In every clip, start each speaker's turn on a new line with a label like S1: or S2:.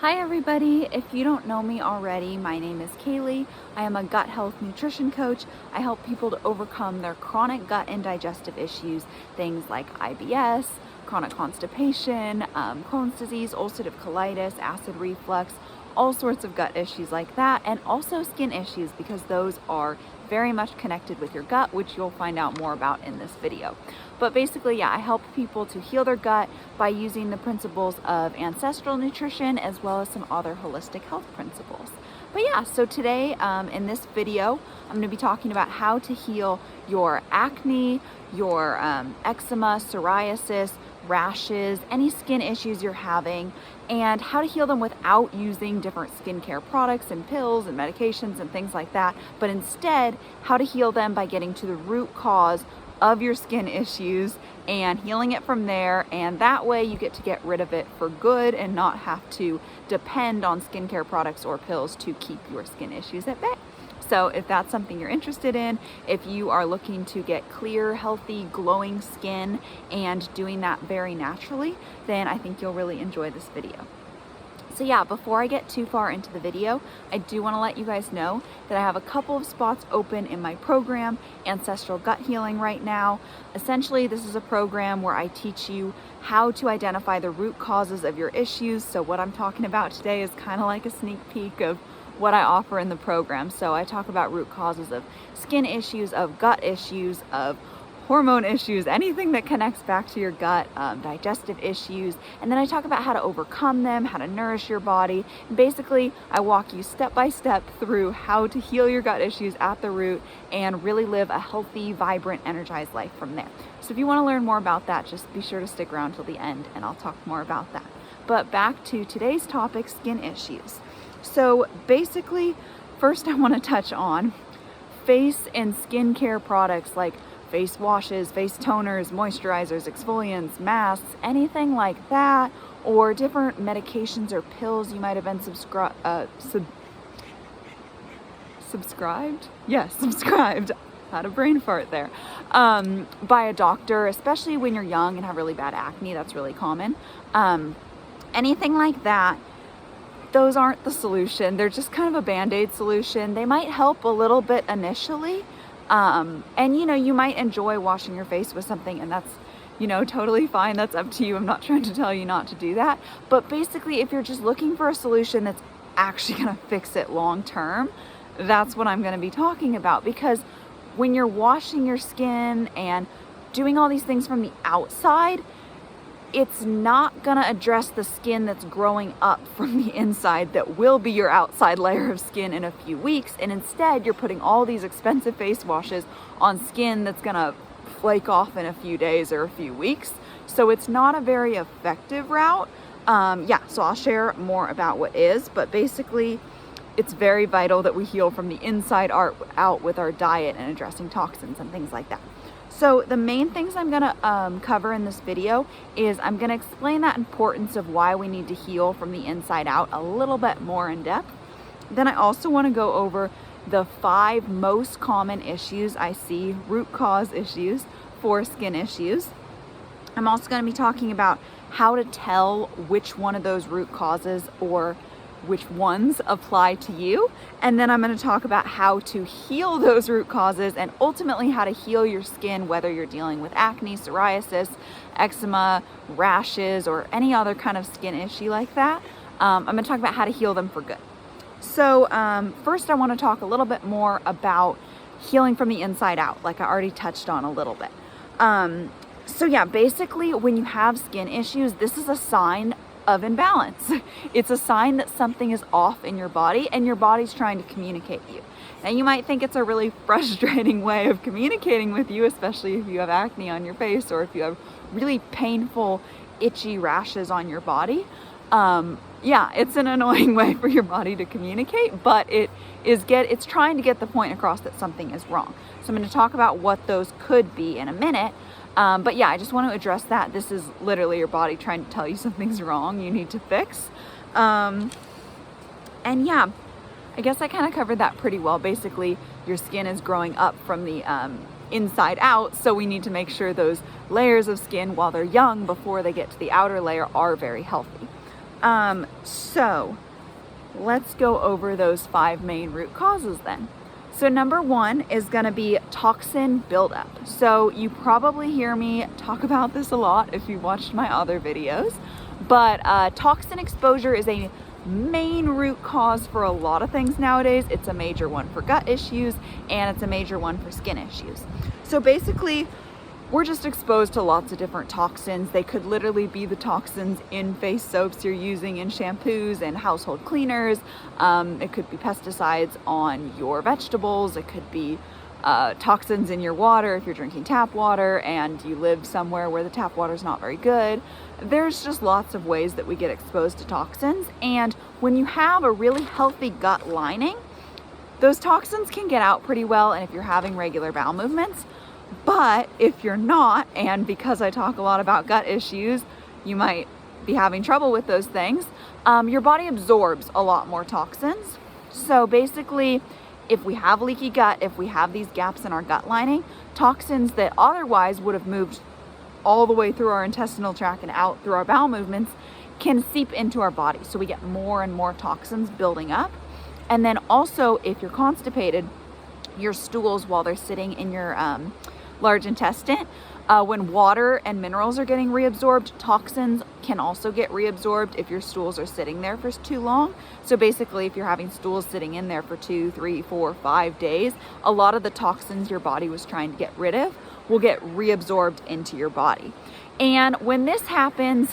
S1: Hi everybody, if you don't know me already, my name is Kaylee. I am a gut health nutrition coach. I help people to overcome their chronic gut and digestive issues, things like IBS, chronic constipation, Crohn's disease, ulcerative colitis, acid reflux, all sorts of gut issues like that, and also skin issues because those are very much connected with your gut, which you'll find out more about in this video. But basically, yeah, I help people to heal their gut by using the principles of ancestral nutrition as well as some other holistic health principles. But yeah, so today in this video, I'm going to be talking about how to heal your acne, your eczema, psoriasis, rashes, any skin issues you're having, and how to heal them without using different skincare products and pills and medications and things like that, but instead how to heal them by getting to the root cause of your skin issues and healing it from there, and that way you get to get rid of it for good and not have to depend on skincare products or pills to keep your skin issues at bay. So if that's something you're interested in, if you are looking to get clear, healthy, glowing skin and doing that very naturally, then I think you'll really enjoy this video. So yeah, before I get too far into the video, I do want to let you guys know that I have a couple of spots open in my program, Ancestral Gut Healing, right now. Essentially, this is a program where I teach you how to identify the root causes of your issues. So what I'm talking about today is kind of like a sneak peek of what I offer in the program. So I talk about root causes of skin issues, of gut issues, of hormone issues, anything that connects back to your gut, digestive issues, and then I talk about how to overcome them, how to nourish your body. And basically, I walk you step by step through how to heal your gut issues at the root and really live a healthy, vibrant, energized life from there. So if you want to learn more about that, just be sure to stick around till the end and I'll talk more about that. But back to today's topic, skin issues. So basically, first I want to touch on face and skincare products like face washes, face toners, moisturizers, exfoliants, masks, anything like that, or different medications or pills you might have been subscribed? Yes, subscribed. Had a brain fart there. By a doctor, especially when you're young and have really bad acne. That's really common. Anything like that, those aren't the solution. They're just kind of a band-aid solution. They might help a little bit initially. And you might enjoy washing your face with something, and that's, totally fine. That's up to you. I'm not trying to tell you not to do that. But basically, if you're just looking for a solution that's actually going to fix it long term, that's what I'm going to be talking about. Because when you're washing your skin and doing all these things from the outside, it's not going to address the skin that's growing up from the inside that will be your outside layer of skin in a few weeks. And instead, you're putting all these expensive face washes on skin that's going to flake off in a few days or a few weeks. So it's not a very effective route. So I'll share more about what is, but basically, it's very vital that we heal from the inside out with our diet and addressing toxins and things like that. So the main things I'm going to cover in this video is I'm going to explain that importance of why we need to heal from the inside out a little bit more in depth. Then I also want to go over the 5 most common issues I see, root cause issues for skin issues. I'm also going to be talking about how to tell which one of those root causes or which ones apply to you. And then I'm going to talk about how to heal those root causes and ultimately how to heal your skin, whether you're dealing with acne, psoriasis, eczema, rashes, or any other kind of skin issue like that. I'm going to talk about how to heal them for good. So first I want to talk a little bit more about healing from the inside out, like I already touched on a little bit. So yeah, basically when you have skin issues, this is a sign of imbalance. It's a sign that something is off in your body and your body's trying to communicate you. Now you might think it's a really frustrating way of communicating with you, especially if you have acne on your face or if you have really painful, itchy rashes on your body. It's an annoying way for your body to communicate, but it's trying to get the point across that something is wrong. So I'm going to talk about what those could be in a minute. But yeah, I just want to address that. This is literally your body trying to tell you something's wrong, you need to fix. And yeah, I guess I kind of covered that pretty well. Basically, your skin is growing up from the inside out, so we need to make sure those layers of skin while they're young before they get to the outer layer are very healthy. So let's go over those 5 main root causes then. So number 1 is going to be toxin buildup. So you probably hear me talk about this a lot if you watched my other videos, but toxin exposure is a main root cause for a lot of things nowadays. It's a major one for gut issues, and it's a major one for skin issues. So basically, we're just exposed to lots of different toxins. They could literally be the toxins in face soaps you're using, in shampoos and household cleaners. It could be pesticides on your vegetables. It could be toxins in your water if you're drinking tap water and you live somewhere where the tap water is not very good. There's just lots of ways that we get exposed to toxins. And when you have a really healthy gut lining, those toxins can get out pretty well, and if you're having regular bowel movements. But if you're not, and because I talk a lot about gut issues, you might be having trouble with those things, your body absorbs a lot more toxins. So basically, if we have leaky gut, if we have these gaps in our gut lining, toxins that otherwise would have moved all the way through our intestinal tract and out through our bowel movements can seep into our body. So we get more and more toxins building up. And then also, if you're constipated, your stools, while they're sitting in your large intestine, when water and minerals are getting reabsorbed, toxins can also get reabsorbed if your stools are sitting there for too long. So basically, if you're having stools sitting in there for 2, 3, 4, 5 days, a lot of the toxins your body was trying to get rid of will get reabsorbed into your body. And when this happens,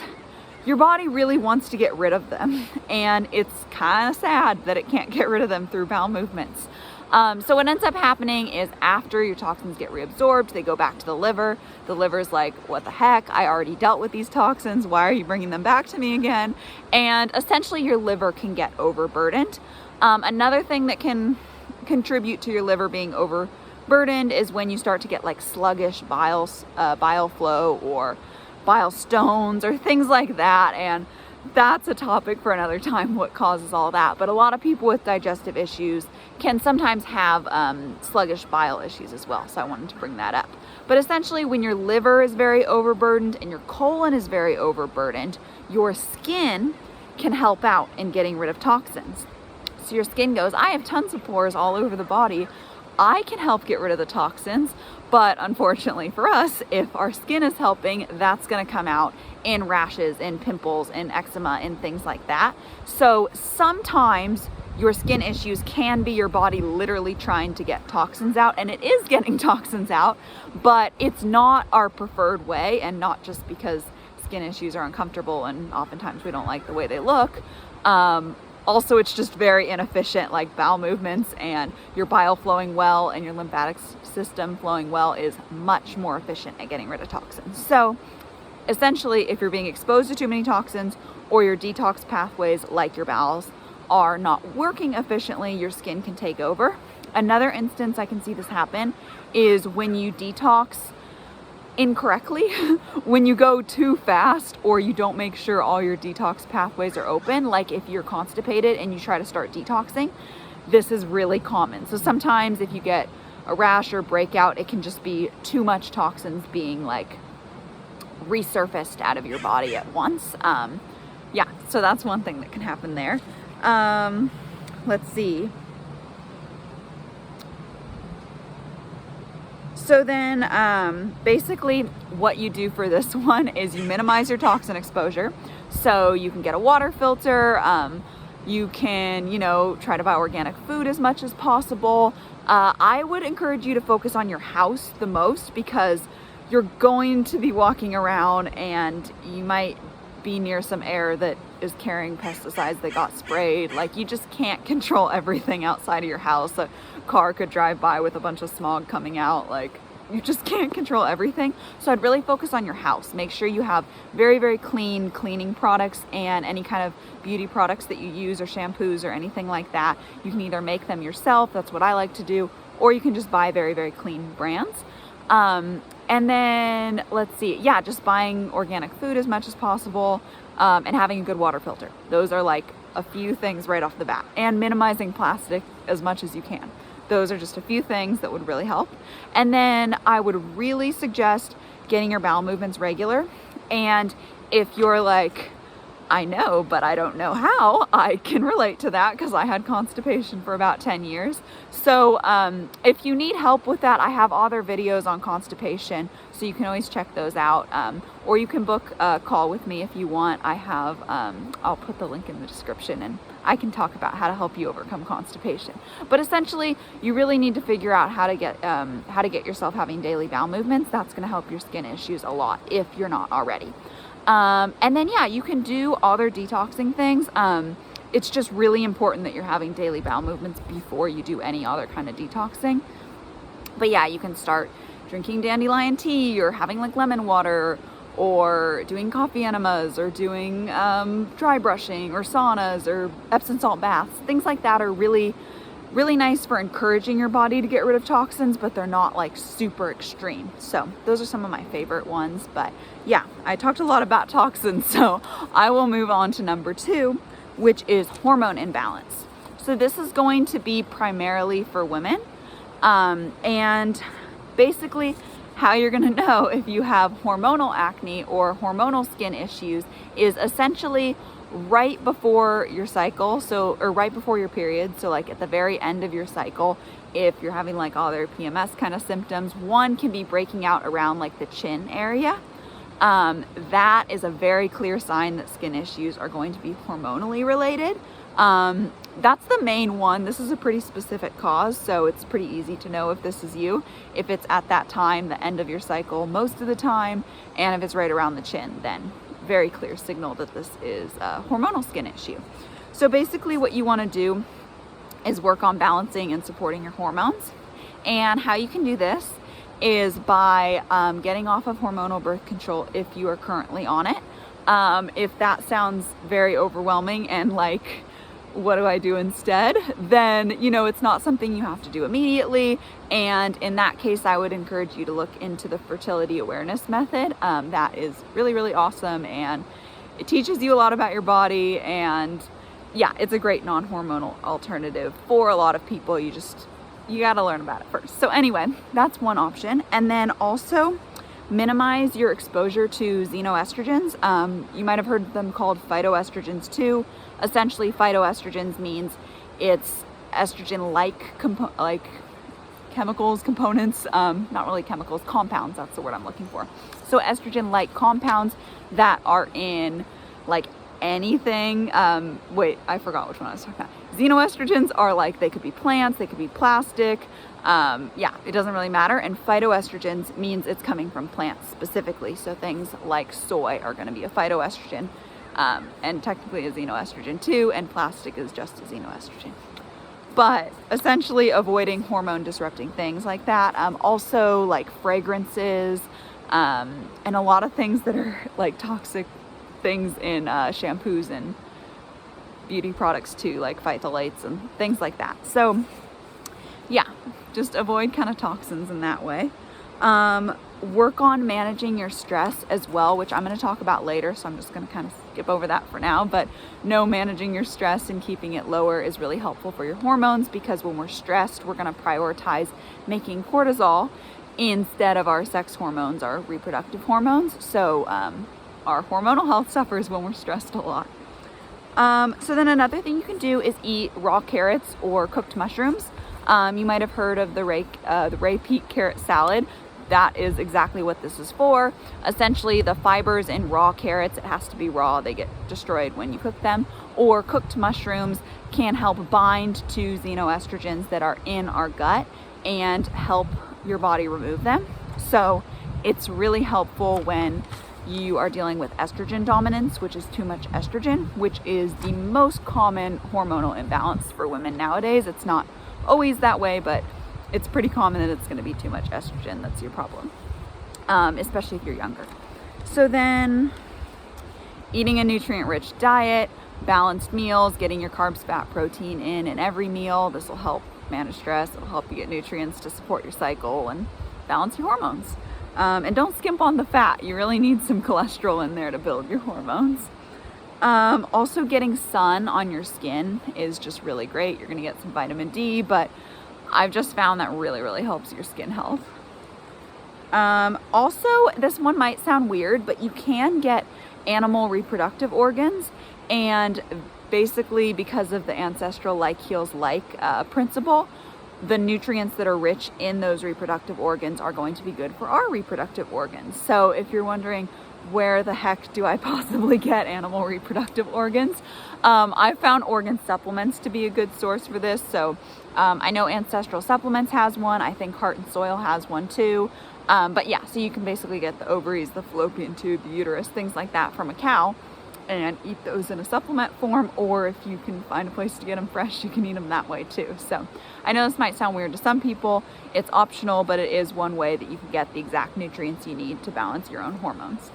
S1: your body really wants to get rid of them. And it's kind of sad that it can't get rid of them through bowel movements. So what ends up happening is after your toxins get reabsorbed, they go back to the liver. The liver's like, what the heck? I already dealt with these toxins. Why are you bringing them back to me again? And essentially your liver can get overburdened. Another thing that can contribute to your liver being overburdened is when you start to get like sluggish bile flow or bile stones or things like that. And that's a topic for another time, what causes all that. But a lot of people with digestive issues can sometimes have sluggish bile issues as well. So I wanted to bring that up. But essentially, when your liver is very overburdened and your colon is very overburdened, your skin can help out in getting rid of toxins. So your skin goes, I have tons of pores all over the body. I can help get rid of the toxins. But unfortunately for us, if our skin is helping, that's going to come out in rashes, in pimples, in eczema, and things like that. So sometimes your skin issues can be your body literally trying to get toxins out, and it is getting toxins out, but it's not our preferred way, and not just because skin issues are uncomfortable and oftentimes we don't like the way they look. Also, it's just very inefficient, like bowel movements and your bile flowing well and your lymphatic system flowing well is much more efficient at getting rid of toxins. So essentially, if you're being exposed to too many toxins or your detox pathways, like your bowels, are not working efficiently, your skin can take over. Another instance I can see this happen is when you detox incorrectly, when you go too fast or you don't make sure all your detox pathways are open. Like if you're constipated and you try to start detoxing, this is really common. So sometimes if you get a rash or breakout, it can just be too much toxins being like resurfaced out of your body at once. Yeah, so that's one thing that can happen there. Let's see. So then basically what you do for this one is you minimize your toxin exposure. So you can get a water filter. You can, try to buy organic food as much as possible. I would encourage you to focus on your house the most because you're going to be walking around and you might be near some air that is carrying pesticides that got sprayed. Like you just can't control everything outside of your house. A car could drive by with a bunch of smog coming out. Like you just can't control everything. So I'd really focus on your house. Make sure you have very, very clean cleaning products and any kind of beauty products that you use or shampoos or anything like that. You can either make them yourself, that's what I like to do, or you can just buy very, very clean brands. And then let's see, yeah, just buying organic food as much as possible, and having a good water filter. Those are like a few things right off the bat, and minimizing plastic as much as you can. Those are just a few things that would really help. And then I would really suggest getting your bowel movements regular. And if you're like I know, but I don't know how. I can relate to that because I had constipation for about 10 years. So if you need help with that, I have other videos on constipation, so you can always check those out. Or you can book a call with me if you want. I have, I'll put the link in the description, and I can talk about how to help you overcome constipation. But essentially, you really need to figure out how to get yourself having daily bowel movements. That's going to help your skin issues a lot if you're not already. And then, yeah, you can do other detoxing things. It's just really important that you're having daily bowel movements before you do any other kind of detoxing. But yeah, you can start drinking dandelion tea, or having like lemon water, or doing coffee enemas, or doing dry brushing, or saunas, or Epsom salt baths. Things like that are really nice for encouraging your body to get rid of toxins, but they're not like super extreme. So those are some of my favorite ones. But yeah, I talked a lot about toxins, so I will move on to number 2, which is hormone imbalance. So this is going to be primarily for women. And basically how you're going to know if you have hormonal acne or hormonal skin issues is essentially right before your cycle, or right before your period. So like at the very end of your cycle, if you're having like other PMS kind of symptoms, one can be breaking out around like the chin area. That is a very clear sign that skin issues are going to be hormonally related. That's the main one. This is a pretty specific cause, so it's pretty easy to know if this is you, if it's at that time, the end of your cycle most of the time, and if it's right around the chin, then very clear signal that this is a hormonal skin issue. So basically what you want to do is work on balancing and supporting your hormones. And how you can do this is by getting off of hormonal birth control if you are currently on it. If that sounds very overwhelming and like, what do I do instead? Then, you know, it's not something you have to do immediately. And in that case, I would encourage you to look into the fertility awareness method. That is really, really awesome. And it teaches you a lot about your body. And yeah, it's a great non-hormonal alternative for a lot of people. You got to learn about it first. So anyway, that's one option. And then also minimize your exposure to xenoestrogens. You might have heard them called phytoestrogens too. Essentially, phytoestrogens means it's estrogen-like chemicals, components, not really chemicals, compounds, that's the word I'm looking for. So estrogen-like compounds that are in like anything, wait, I forgot which one I was talking about. Xenoestrogens are like, they could be plants, they could be plastic, yeah, it doesn't really matter. And phytoestrogens means it's coming from plants specifically. So things like soy are going to be a phytoestrogen, and technically a xenoestrogen too, and plastic is just a xenoestrogen. But essentially avoiding hormone disrupting things like that. Also like fragrances, and a lot of things that are like toxic things in shampoos and beauty products too, like phthalates and things like that. So yeah, just avoid kind of toxins in that way. Work on managing your stress as well, which I'm going to talk about later, so I'm just going to kind of skip over that for now. But no, managing your stress and keeping it lower is really helpful for your hormones, because when we're stressed, we're going to prioritize making cortisol instead of our sex hormones, our reproductive hormones. So our hormonal health suffers when we're stressed a lot. So then another thing you can do is eat raw carrots or cooked mushrooms. You might have heard of the Ray Peak carrot salad. That is exactly what this is for. Essentially, the fibers in raw carrots, it has to be raw, they get destroyed when you cook them, or cooked mushrooms can help bind to xenoestrogens that are in our gut and help your body remove them. So it's really helpful when you are dealing with estrogen dominance, which is too much estrogen, which is the most common hormonal imbalance for women nowadays. It's not always that way, but it's pretty common that it's going to be too much estrogen that's your problem, especially if you're younger. So then eating a nutrient-rich diet, balanced meals, getting your carbs, fat, protein in every meal. This will help manage stress. It'll help you get nutrients to support your cycle and balance your hormones. And don't skimp on the fat. You really need some cholesterol in there to build your hormones. Also, getting sun on your skin is just really great. You're going to get some vitamin D, but I've just found that really, really helps your skin health. Also, this one might sound weird, but you can get animal reproductive organs, and basically because of the ancestral like heals like principle, the nutrients that are rich in those reproductive organs are going to be good for our reproductive organs. So if you're wondering, where the heck do I possibly get animal reproductive organs? I found organ supplements to be a good source for this. So I know Ancestral Supplements has one. I think Heart and Soil has one too. But yeah, so you can basically get the ovaries, the fallopian tube, the uterus, things like that from a cow and eat those in a supplement form, or if you can find a place to get them fresh, you can eat them that way too. So I know this might sound weird to some people. It's optional, but it is one way that you can get the exact nutrients you need to balance your own hormones.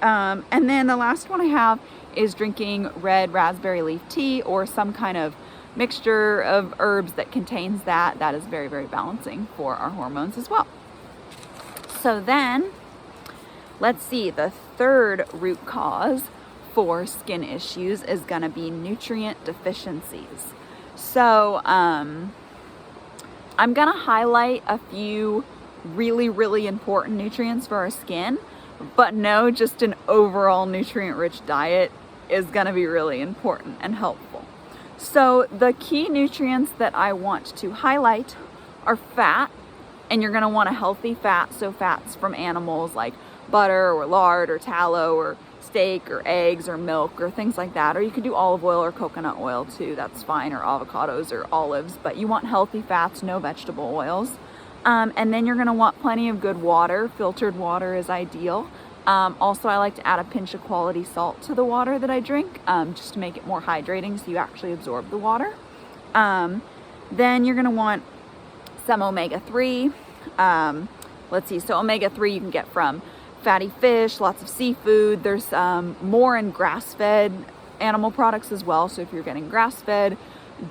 S1: And then the last one I have is drinking red raspberry leaf tea or some kind of mixture of herbs that contains that. That is very, very balancing for our hormones as well. So then, let's see, the third root cause for skin issues is going to be nutrient deficiencies. So I'm going to highlight a few really, really important nutrients for our skin, but no, just an overall nutrient-rich diet is going to be really important and helpful. So the key nutrients that I want to highlight are fat, and you're going to want a healthy fat, so fats from animals like butter or lard or tallow or steak or eggs or milk or things like that, or you could do olive oil or coconut oil too, that's fine, or avocados or olives, but you want healthy fats, no vegetable oils. And then you're going to want plenty of good water. Filtered water is ideal. Also, I like to add a pinch of quality salt to the water that I drink, just to make it more hydrating so you actually absorb the water. Then you're going to want some omega-3. Let's see, so omega-3 you can get from fatty fish, lots of seafood. There's more in grass-fed animal products as well. So if you're getting grass-fed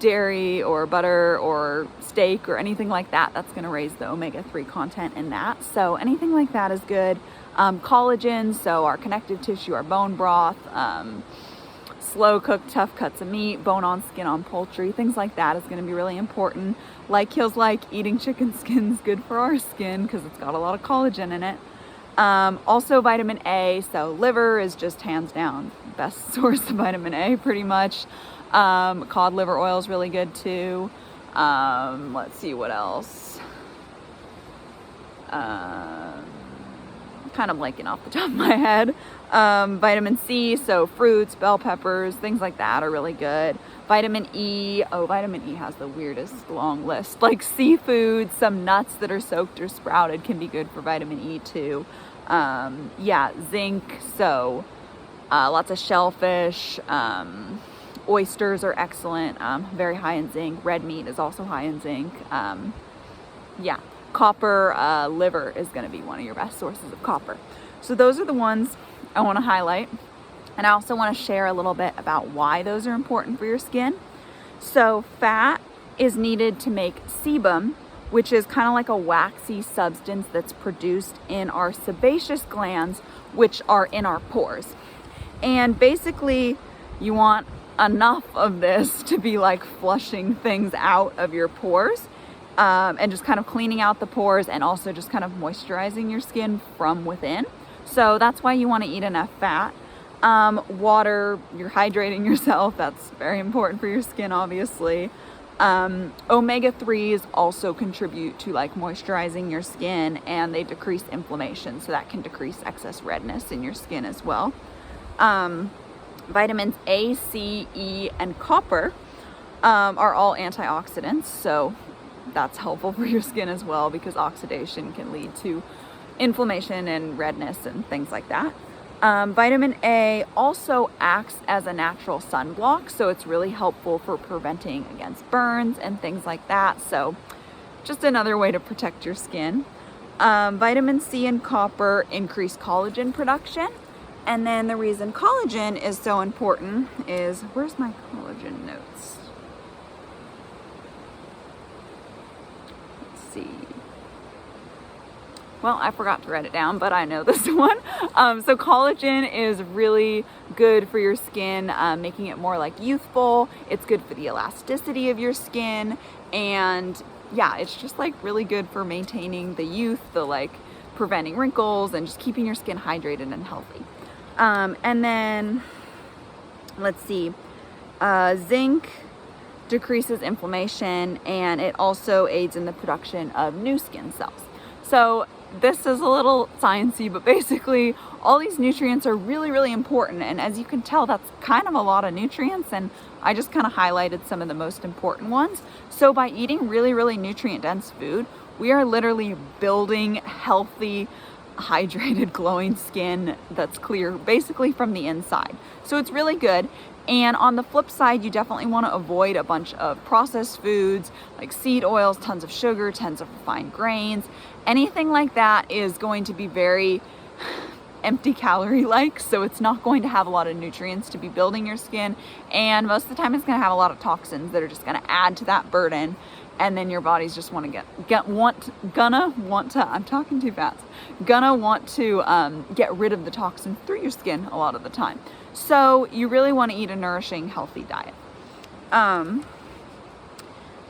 S1: dairy or butter or steak or anything like that, that's going to raise the omega-3 content in that. So anything like that is good. Collagen, so our connective tissue, our bone broth, slow cooked tough cuts of meat, bone on skin on poultry, things like that is going to be really important. Like heals like, eating chicken skin is good for our skin because it's got a lot of collagen in it. Also vitamin A, so liver is just hands down best source of vitamin A pretty much. Cod liver oil is really good too. Let's see what else. Kind of blanking off the top of my head. Vitamin C, so fruits, bell peppers, things like that are really good. Vitamin E, vitamin E has the weirdest long list. Like seafood, some nuts that are soaked or sprouted can be good for vitamin E too. Yeah, zinc, so lots of shellfish, oysters are excellent, very high in zinc. Red meat is also high in zinc. Yeah, copper, liver is going to be one of your best sources of copper. So those are the ones I want to highlight. And I also want to share a little bit about why those are important for your skin. So fat is needed to make sebum, which is kind of like a waxy substance that's produced in our sebaceous glands, which are in our pores. And basically, you want enough of this to be like flushing things out of your pores, and just kind of cleaning out the pores and also just kind of moisturizing your skin from within. So that's why you want to eat enough fat. Water, you're hydrating yourself. That's very important for your skin, obviously. Omega-3s also contribute to like moisturizing your skin, and they decrease inflammation. So that can decrease excess redness in your skin as well. Vitamins A, C, E, and copper are all antioxidants. So that's helpful for your skin as well, because oxidation can lead to inflammation and redness and things like that. Vitamin A also acts as a natural sunblock, so it's really helpful for preventing against burns and things like that. So just another way to protect your skin. Vitamin C and copper increase collagen production. And then the reason collagen is so important is, where's my collagen notes? Let's see. Well, I forgot to write it down, but I know this one. So collagen is really good for your skin, making it more like youthful. It's good for the elasticity of your skin. And yeah, it's just like really good for maintaining the youth, the like preventing wrinkles and just keeping your skin hydrated and healthy. And then, let's see, zinc decreases inflammation, and it also aids in the production of new skin cells. So this is a little sciencey, but basically all these nutrients are really, really important. And as you can tell, that's kind of a lot of nutrients, and I just kind of highlighted some of the most important ones. So by eating really, really nutrient dense food, we are literally building healthy, hydrated, glowing skin that's clear basically from the inside. So it's really good. And on the flip side, you definitely want to avoid a bunch of processed foods like seed oils, tons of sugar, tons of refined grains. Anything like that is going to be very empty calorie like, so it's not going to have a lot of nutrients to be building your skin, and most of the time it's going to have a lot of toxins that are just going to add to that burden, and then your body's just want to get rid of the toxins through your skin a lot of the time. So you really want to eat a nourishing, healthy diet.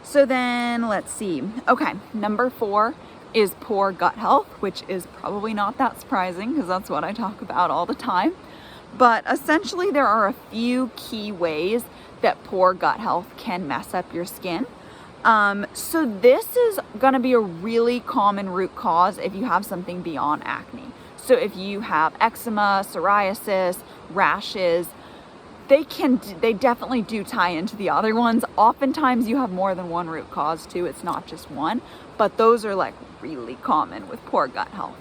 S1: So then let's see. Okay, number 4 is poor gut health, which is probably not that surprising because that's what I talk about all the time. But essentially there are a few key ways that poor gut health can mess up your skin. So this is going to be a really common root cause if you have something beyond acne. So if you have eczema, psoriasis, rashes, they definitely do tie into the other ones. Oftentimes you have more than one root cause too. It's not just one, but those are like really common with poor gut health.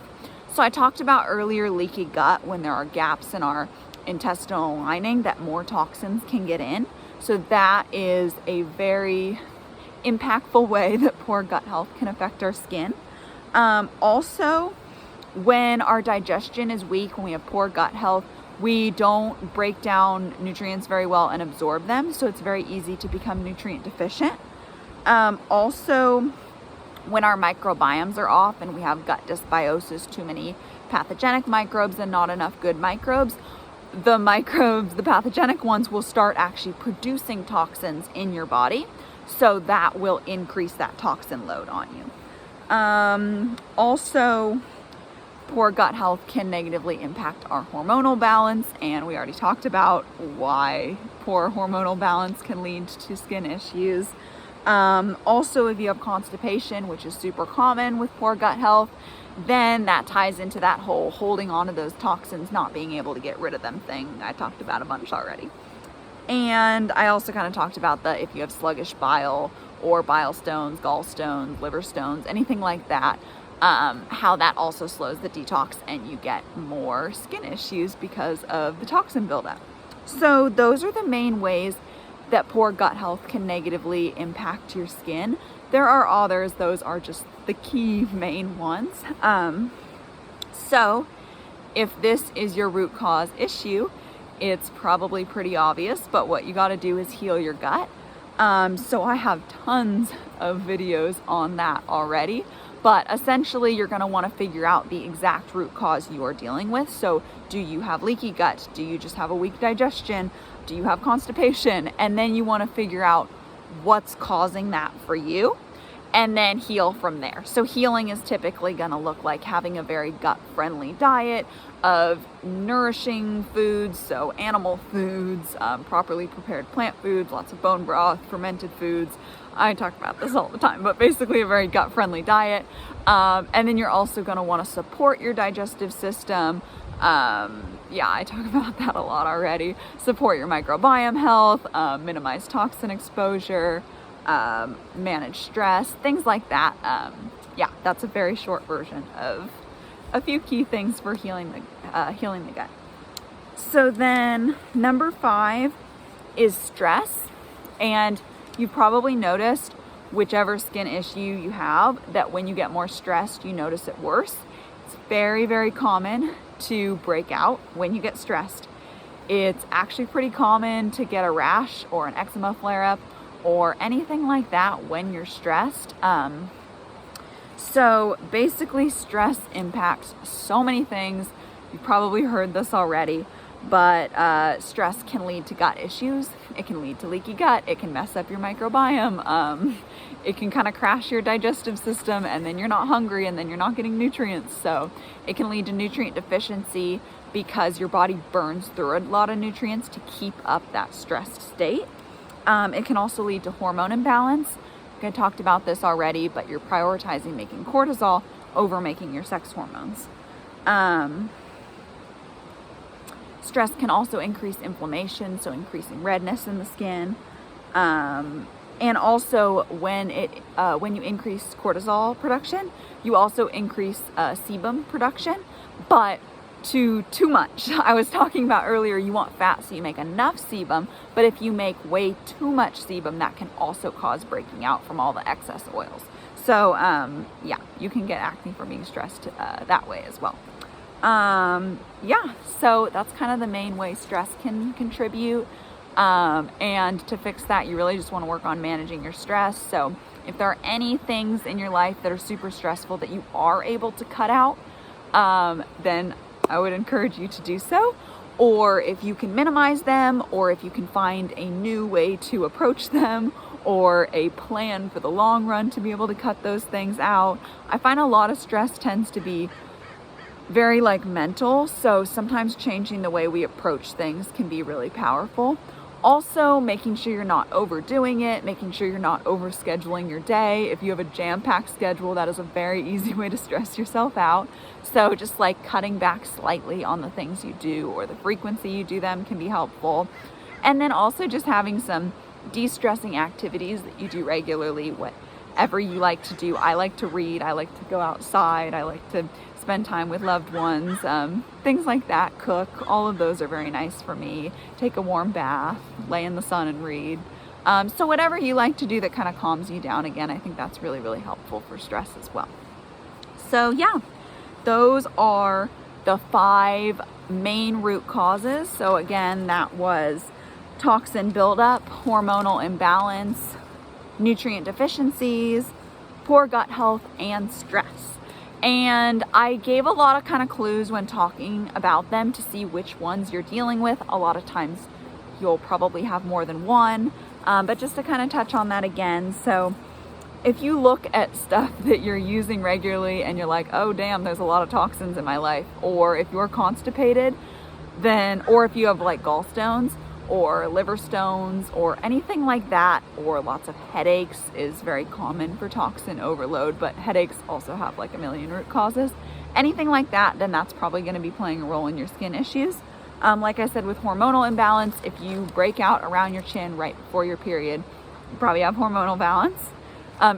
S1: So I talked about earlier leaky gut, when there are gaps in our intestinal lining that more toxins can get in. So that is a very impactful way that poor gut health can affect our skin. Also, when our digestion is weak, when we have poor gut health, we don't break down nutrients very well and absorb them, so it's very easy to become nutrient deficient. Also, when our microbiomes are off and we have gut dysbiosis, too many pathogenic microbes and not enough good microbes, the pathogenic ones will start actually producing toxins in your body, so that will increase that toxin load on you. Also, poor gut health can negatively impact our hormonal balance, and we already talked about why poor hormonal balance can lead to skin issues. Also, if you have constipation, which is super common with poor gut health, then that ties into that whole holding on to those toxins, not being able to get rid of them thing I talked about a bunch already. And I also kind of talked about if you have sluggish bile or bile stones, gallstones, liver stones, anything like that, how that also slows the detox and you get more skin issues because of the toxin buildup. So those are the main ways that poor gut health can negatively impact your skin. There are others, those are just the key main ones. So if this is your root cause issue, it's probably pretty obvious, but what you got to do is heal your gut. So I have tons of videos on that already, but essentially you're going to want to figure out the exact root cause you are dealing with. So do you have leaky gut? Do you just have a weak digestion? Do you have constipation? And then you want to figure out what's causing that for you, and then heal from there. So healing is typically going to look like having a very gut-friendly diet of nourishing foods, so animal foods, properly prepared plant foods, lots of bone broth, fermented foods. I talk about this all the time, but basically a very gut-friendly diet. And then you're also going to want to support your digestive system. Yeah, I talk about that a lot already. Support your microbiome health, minimize toxin exposure, manage stress, things like that. Yeah, that's a very short version of a few key things for healing the gut. So then number 5 is stress. And you've probably noticed, whichever skin issue you have, that when you get more stressed, you notice it worse. It's very, very common to break out when you get stressed. It's actually pretty common to get a rash or an eczema flare-up or anything like that when you're stressed. So basically stress impacts so many things. You've probably heard this already, but stress can lead to gut issues. It can lead to leaky gut. It can mess up your microbiome. It can kind of crash your digestive system, and then you're not hungry, and then you're not getting nutrients. So it can lead to nutrient deficiency because your body burns through a lot of nutrients to keep up that stressed state. It can also lead to hormone imbalance. I talked about this already, but you're prioritizing making cortisol over making your sex hormones. Stress can also increase inflammation, so increasing redness in the skin. And also when you increase cortisol production, you also increase sebum production, but too much. I was talking about earlier, you want fat so you make enough sebum, but if you make way too much sebum, that can also cause breaking out from all the excess oils. So yeah, you can get acne from being stressed that way as well. Yeah, so that's kind of the main way stress can contribute. And to fix that, you really just want to work on managing your stress. So if there are any things in your life that are super stressful that you are able to cut out, then I would encourage you to do so. Or if you can minimize them, or if you can find a new way to approach them, or a plan for the long run to be able to cut those things out. I find a lot of stress tends to be very mental, so sometimes changing the way we approach things can be really powerful. Also, making sure you're not overdoing it, making sure you're not overscheduling your day. If you have a jam-packed schedule, that is a very easy way to stress yourself out. So just cutting back slightly on the things you do or the frequency you do them can be helpful. And then also just having some de-stressing activities that you do regularly, whatever you like to do. I like to read, I like to go outside, I like to spend time with loved ones, things like that, cook. All of those are very nice for me. Take a warm bath, lay in the sun and read. So whatever you like to do that kind of calms you down, again, I think that's really, really helpful for stress as well. So yeah, those are the 5 main root causes. So again, that was toxin buildup, hormonal imbalance, nutrient deficiencies, poor gut health, and stress. And I gave a lot of kind of clues when talking about them to see which ones you're dealing with. A lot of times you'll probably have more than one, but just to kind of touch on that again. So if you look at stuff that you're using regularly and you're like, oh damn, there's a lot of toxins in my life, or if you're constipated, then, or if you have gallstones or liver stones or anything like that, or lots of headaches is very common for toxin overload, but headaches also have a million root causes. Anything like that, then that's probably going to be playing a role in your skin issues. Like I said, with hormonal imbalance, if you break out around your chin right before your period, you probably have hormonal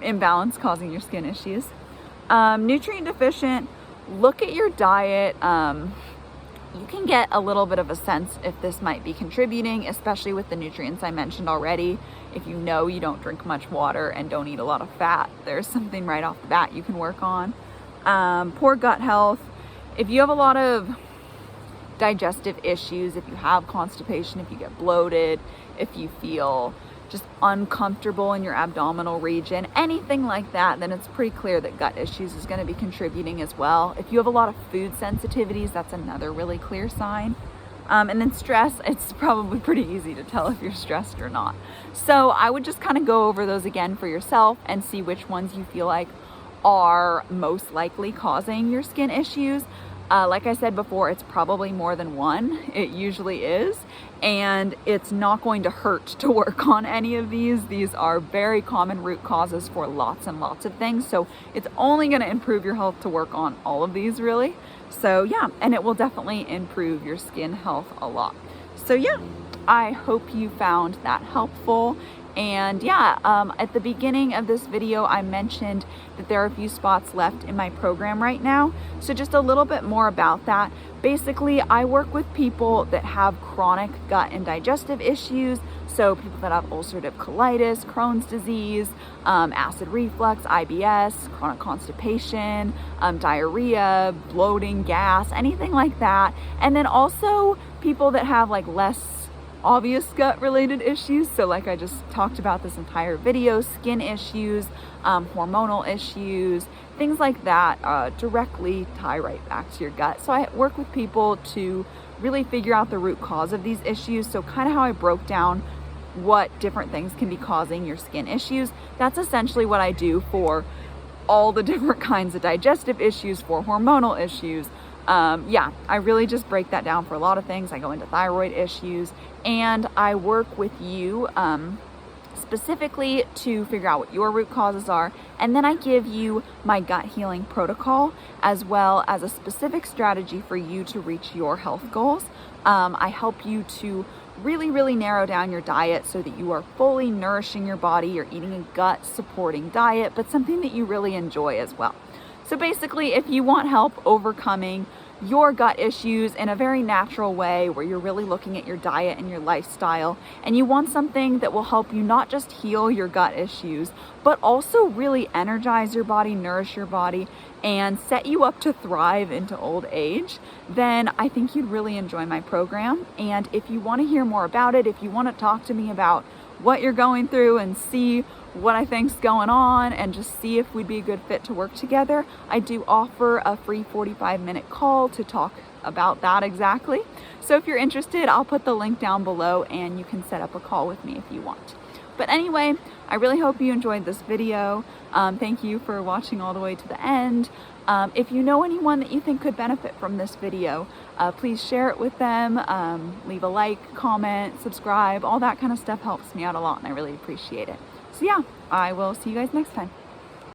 S1: imbalance causing your skin issues. Nutrient deficient, look at your diet. You can get a little bit of a sense if this might be contributing, especially with the nutrients I mentioned already. If you know you don't drink much water and don't eat a lot of fat, there's something right off the bat you can work on. Poor gut health. If you have a lot of digestive issues, if you have constipation, if you get bloated, if you feel just uncomfortable in your abdominal region, anything like that, then it's pretty clear that gut issues is going to be contributing as well. If you have a lot of food sensitivities, that's another really clear sign. And then stress, it's probably pretty easy to tell if you're stressed or not. So I would just kind of go over those again for yourself and see which ones you feel like are most likely causing your skin issues. Like I said before, it's probably more than one. It usually is. And it's not going to hurt to work on any of these. These are very common root causes for lots and lots of things. So it's only going to improve your health to work on all of these, really. So yeah, and it will definitely improve your skin health a lot. So yeah, I hope you found that helpful. And yeah, at the beginning of this video, I mentioned that there are a few spots left in my program right now. So just a little bit more about that. Basically, I work with people that have chronic gut and digestive issues. So people that have ulcerative colitis, Crohn's disease, acid reflux, IBS, chronic constipation, diarrhea, bloating, gas, anything like that. And then also people that have less obvious gut related issues. So like I just talked about this entire video, skin issues, hormonal issues, things like that directly tie right back to your gut. So I work with people to really figure out the root cause of these issues. So kind of how I broke down what different things can be causing your skin issues. That's essentially what I do for all the different kinds of digestive issues, for hormonal issues. Yeah, I really just break that down for a lot of things. I go into thyroid issues, and I work with you specifically to figure out what your root causes are. And then I give you my gut healing protocol, as well as a specific strategy for you to reach your health goals. I help you to really narrow down your diet so that you are fully nourishing your body. You're eating a gut supporting diet, but something that you really enjoy as well. So basically, if you want help overcoming your gut issues in a very natural way, where you're really looking at your diet and your lifestyle, and you want something that will help you not just heal your gut issues, but also really energize your body, nourish your body, and set you up to thrive into old age, then I think you'd really enjoy my program. And if you want to hear more about it, if you want to talk to me about what you're going through and see what I think's going on and just see if we'd be a good fit to work together, I do offer a free 45-minute call to talk about that exactly. So if you're interested, I'll put the link down below and you can set up a call with me if you want. But anyway, I really hope you enjoyed this video. Thank you for watching all the way to the end. If you know anyone that you think could benefit from this video, please share it with them. Leave a like, comment, subscribe. All that kind of stuff helps me out a lot, and I really appreciate it. So yeah, I will see you guys next time.